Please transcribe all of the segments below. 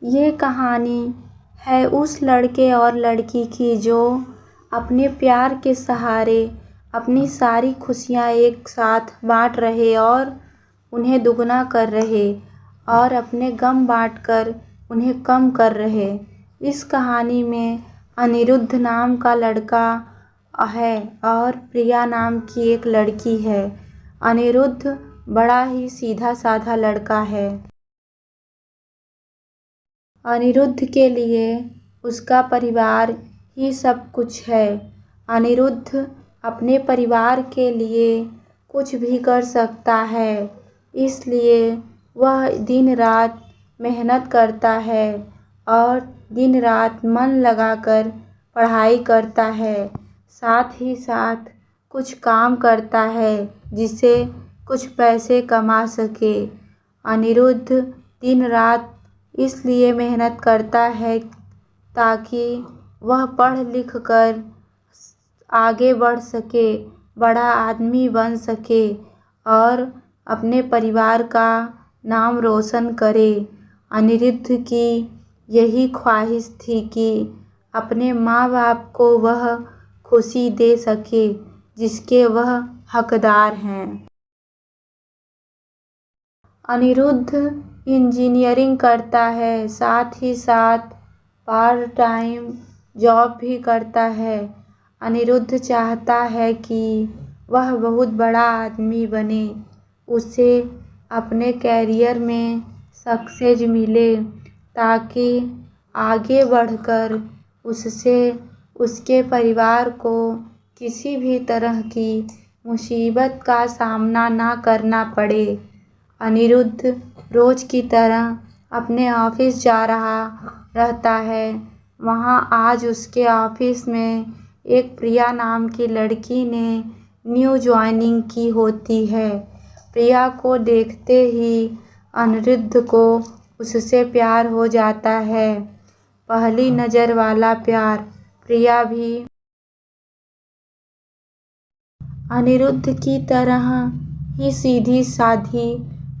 ये कहानी है उस लड़के और लड़की की जो अपने प्यार के सहारे अपनी सारी खुशियाँ एक साथ बांट रहे और उन्हें दुगना कर रहे और अपने गम बांटकर उन्हें कम कर रहे। इस कहानी में अनिरुद्ध नाम का लड़का है और प्रिया नाम की एक लड़की है। अनिरुद्ध बड़ा ही सीधा साधा लड़का है। अनिरुद्ध के लिए उसका परिवार ही सब कुछ है। अनिरुद्ध अपने परिवार के लिए कुछ भी कर सकता है, इसलिए वह दिन रात मेहनत करता है और दिन रात मन लगाकर पढ़ाई करता है। साथ ही साथ कुछ काम करता है जिससे कुछ पैसे कमा सके। अनिरुद्ध दिन रात इसलिए मेहनत करता है ताकि वह पढ़ लिख कर आगे बढ़ सके, बड़ा आदमी बन सके और अपने परिवार का नाम रोशन करे। अनिरुद्ध की यही ख्वाहिश थी कि अपने माँ बाप को वह खुशी दे सके जिसके वह हकदार हैं। अनिरुद्ध इंजीनियरिंग करता है, साथ ही साथ पार्ट टाइम जॉब भी करता है। अनिरुद्ध चाहता है कि वह बहुत बड़ा आदमी बने, उसे अपने कैरियर में सक्सेस मिले ताकि आगे बढ़कर उससे उसके परिवार को किसी भी तरह की मुसीबत का सामना ना करना पड़े। अनिरुद्ध रोज़ की तरह अपने ऑफिस जा रहा रहता है। वहाँ आज उसके ऑफिस में एक प्रिया नाम की लड़की ने न्यू ज्वाइनिंग की होती है। प्रिया को देखते ही अनिरुद्ध को उससे प्यार हो जाता है। पहली नज़र वाला प्यार। प्रिया भी अनिरुद्ध की तरह ही सीधी साधी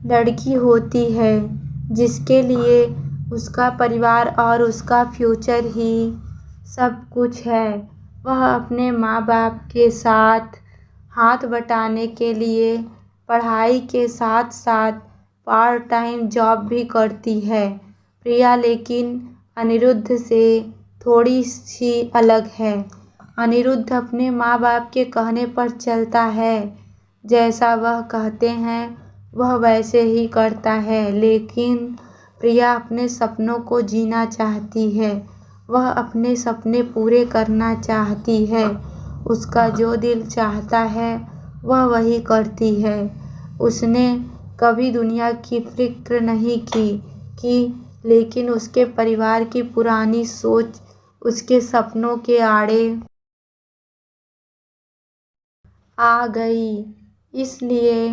लड़की होती है जिसके लिए उसका परिवार और उसका फ्यूचर ही सब कुछ है। वह अपने माँ बाप के साथ हाथ बटाने के लिए पढ़ाई के साथ साथ पार्ट टाइम जॉब भी करती है। प्रिया लेकिन अनिरुद्ध से थोड़ी सी अलग है। अनिरुद्ध अपने माँ बाप के कहने पर चलता है, जैसा वह कहते हैं वह वैसे ही करता है। लेकिन प्रिया अपने सपनों को जीना चाहती है, वह अपने सपने पूरे करना चाहती है। उसका जो दिल चाहता है वह वही करती है। उसने कभी दुनिया की फिक्र नहीं की लेकिन उसके परिवार की पुरानी सोच उसके सपनों के आड़े आ गई। इसलिए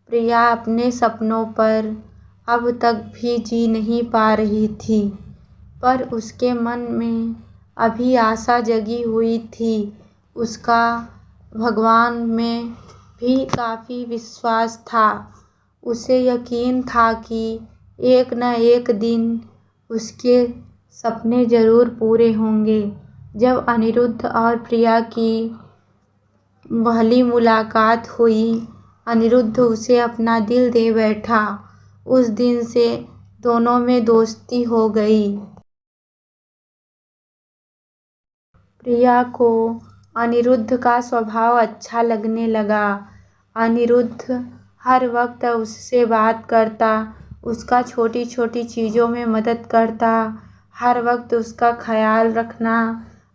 प्रिया अपने सपनों पर अब तक भी जी नहीं पा रही थी, पर उसके मन में अभी आशा जगी हुई थी। उसका भगवान में भी काफ़ी विश्वास था। उसे यकीन था कि एक न एक दिन उसके सपने ज़रूर पूरे होंगे। जब अनिरुद्ध और प्रिया की पहली मुलाकात हुई, अनिरुद्ध उसे अपना दिल दे बैठा। उस दिन से दोनों में दोस्ती हो गई। प्रिया को अनिरुद्ध का स्वभाव अच्छा लगने लगा। अनिरुद्ध हर वक्त उससे बात करता, उसका छोटी छोटी चीज़ों में मदद करता, हर वक्त उसका ख्याल रखना,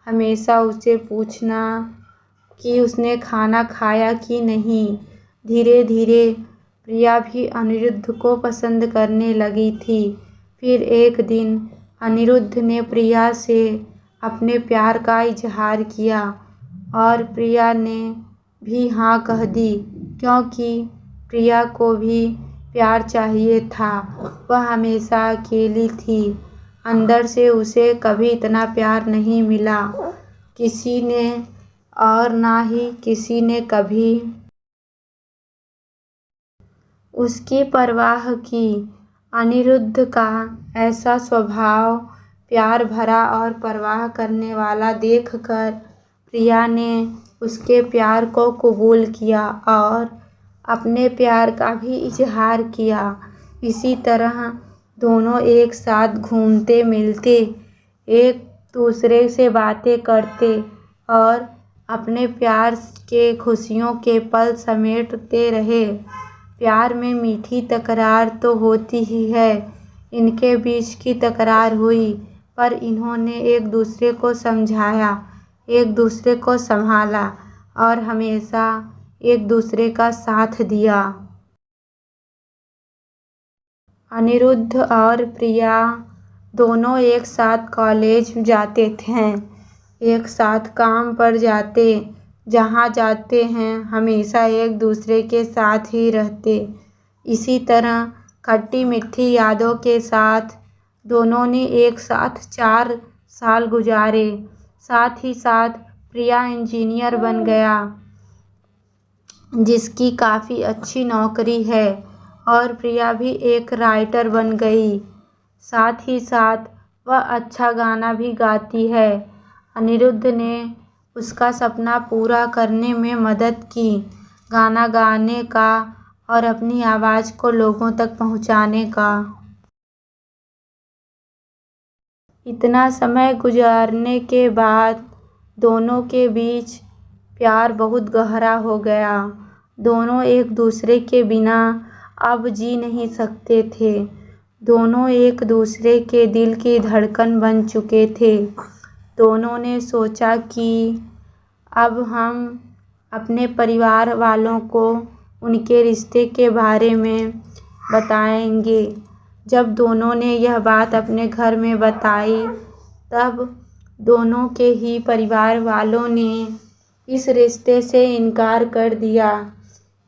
हमेशा उसे पूछना कि उसने खाना खाया कि नहीं। धीरे धीरे प्रिया भी अनिरुद्ध को पसंद करने लगी थी। फिर एक दिन अनिरुद्ध ने प्रिया से अपने प्यार का इजहार किया और प्रिया ने भी हाँ कह दी, क्योंकि प्रिया को भी प्यार चाहिए था। वह हमेशा अकेली थी, अंदर से उसे कभी इतना प्यार नहीं मिला किसी ने, और ना ही किसी ने कभी उसकी परवाह की। अनिरुद्ध का ऐसा स्वभाव प्यार भरा और परवाह करने वाला देखकर प्रिया ने उसके प्यार को कबूल किया और अपने प्यार का भी इजहार किया। इसी तरह दोनों एक साथ घूमते मिलते, एक दूसरे से बातें करते और अपने प्यार के खुशियों के पल समेटते रहे। प्यार में मीठी तकरार तो होती ही है। इनके बीच की तकरार हुई, पर इन्होंने एक दूसरे को समझाया, एक दूसरे को संभाला और हमेशा एक दूसरे का साथ दिया। अनिरुद्ध और प्रिया दोनों एक साथ कॉलेज जाते थे, एक साथ काम पर जाते, जहाँ जाते हैं हमेशा एक दूसरे के साथ ही रहते। इसी तरह खट्टी मीठी यादों के साथ दोनों ने एक साथ 4 साल गुजारे। साथ ही साथ प्रिया इंजीनियर बन गया, जिसकी काफ़ी अच्छी नौकरी है, और प्रिया भी एक राइटर बन गई। साथ ही साथ वह अच्छा गाना भी गाती है। अनिरुद्ध ने उसका सपना पूरा करने में मदद की, गाना गाने का और अपनी आवाज़ को लोगों तक पहुंचाने का। इतना समय गुजारने के बाद दोनों के बीच प्यार बहुत गहरा हो गया। दोनों एक दूसरे के बिना अब जी नहीं सकते थे। दोनों एक दूसरे के दिल की धड़कन बन चुके थे। दोनों ने सोचा कि अब हम अपने परिवार वालों को उनके रिश्ते के बारे में बताएंगे। जब दोनों ने यह बात अपने घर में बताई, तब दोनों के ही परिवार वालों ने इस रिश्ते से इनकार कर दिया।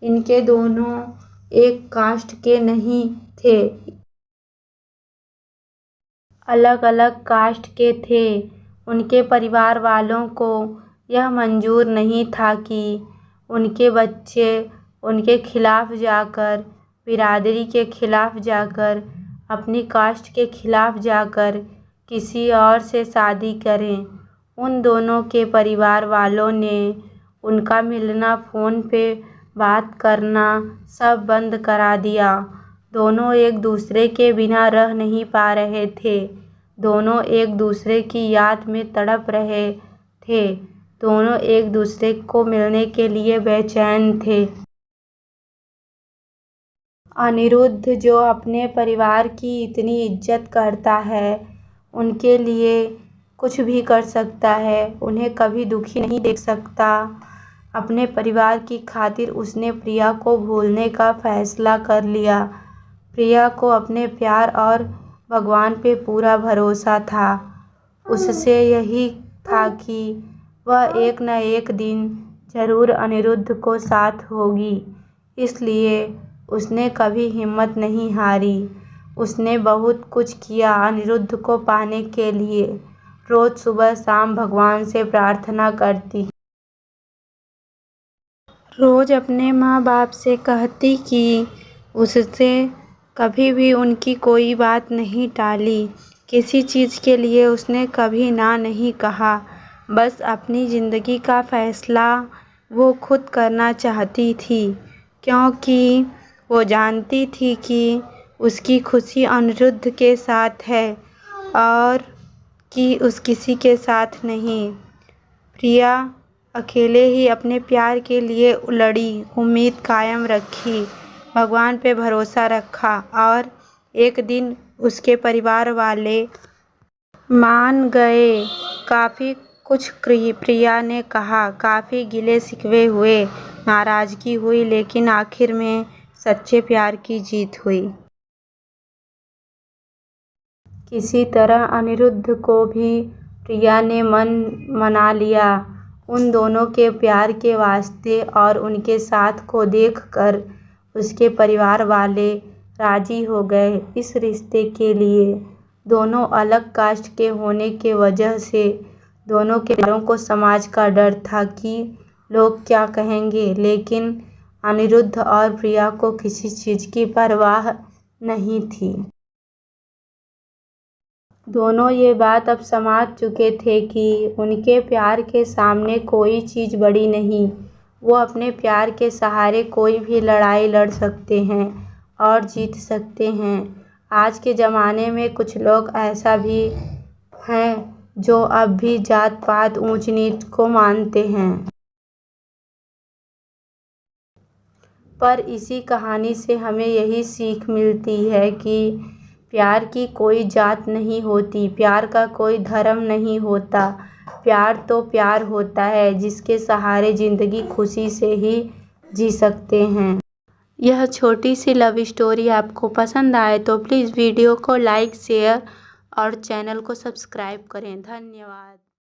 इनके दोनों एक कास्ट के नहीं थे, अलग अलग कास्ट के थे। उनके परिवार वालों को यह मंजूर नहीं था कि उनके बच्चे उनके खिलाफ जाकर, बिरादरी के खिलाफ जाकर, अपनी कास्ट के खिलाफ जाकर किसी और से शादी करें। उन दोनों के परिवार वालों ने उनका मिलना, फ़ोन पे बात करना सब बंद करा दिया। दोनों एक दूसरे के बिना रह नहीं पा रहे थे। दोनों एक दूसरे की याद में तड़प रहे थे। दोनों एक दूसरे को मिलने के लिए बेचैन थे। अनिरुद्ध, जो अपने परिवार की इतनी इज्जत करता है, उनके लिए कुछ भी कर सकता है, उन्हें कभी दुखी नहीं देख सकता। अपने परिवार की खातिर उसने प्रिया को भूलने का फैसला कर लिया। प्रिया को अपने प्यार और भगवान पे पूरा भरोसा था। उससे यही था कि वह एक न एक दिन जरूर अनिरुद्ध को साथ होगी। इसलिए उसने कभी हिम्मत नहीं हारी। उसने बहुत कुछ किया अनिरुद्ध को पाने के लिए। रोज सुबह शाम भगवान से प्रार्थना करती, रोज अपने माँ बाप से कहती कि उससे कभी भी उनकी कोई बात नहीं टाली। किसी चीज़ के लिए उसने कभी ना नहीं कहा। बस अपनी ज़िंदगी का फैसला वो खुद करना चाहती थी, क्योंकि वो जानती थी कि उसकी खुशी अनिरुद्ध के साथ है और कि उस किसी के साथ नहीं। प्रिया अकेले ही अपने प्यार के लिए लड़ी, उम्मीद कायम रखी, भगवान पे भरोसा रखा और एक दिन उसके परिवार वाले मान गए। काफ़ी कुछ प्रिया ने कहा, काफ़ी गिले शिकवे हुए, नाराज़गी हुई, लेकिन आखिर में सच्चे प्यार की जीत हुई। किसी तरह अनिरुद्ध को भी प्रिया ने मना लिया। उन दोनों के प्यार के वास्ते और उनके साथ को देखकर उसके परिवार वाले राजी हो गए इस रिश्ते के लिए। दोनों अलग कास्ट के होने के वजह से दोनों के लोगों को समाज का डर था कि लोग क्या कहेंगे, लेकिन अनिरुद्ध और प्रिया को किसी चीज़ की परवाह नहीं थी। दोनों ये बात अब समझ चुके थे कि उनके प्यार के सामने कोई चीज़ बड़ी नहीं। वो अपने प्यार के सहारे कोई भी लड़ाई लड़ सकते हैं और जीत सकते हैं। आज के ज़माने में कुछ लोग ऐसा भी हैं जो अब भी जात पात ऊंच नीच को मानते हैं। पर इसी कहानी से हमें यही सीख मिलती है कि प्यार की कोई जात नहीं होती, प्यार का कोई धर्म नहीं होता। प्यार तो प्यार होता है जिसके सहारे ज़िंदगी खुशी से ही जी सकते हैं। यह छोटी सी लव स्टोरी आपको पसंद आए तो प्लीज़ वीडियो को लाइक, शेयर और चैनल को सब्सक्राइब करें। धन्यवाद।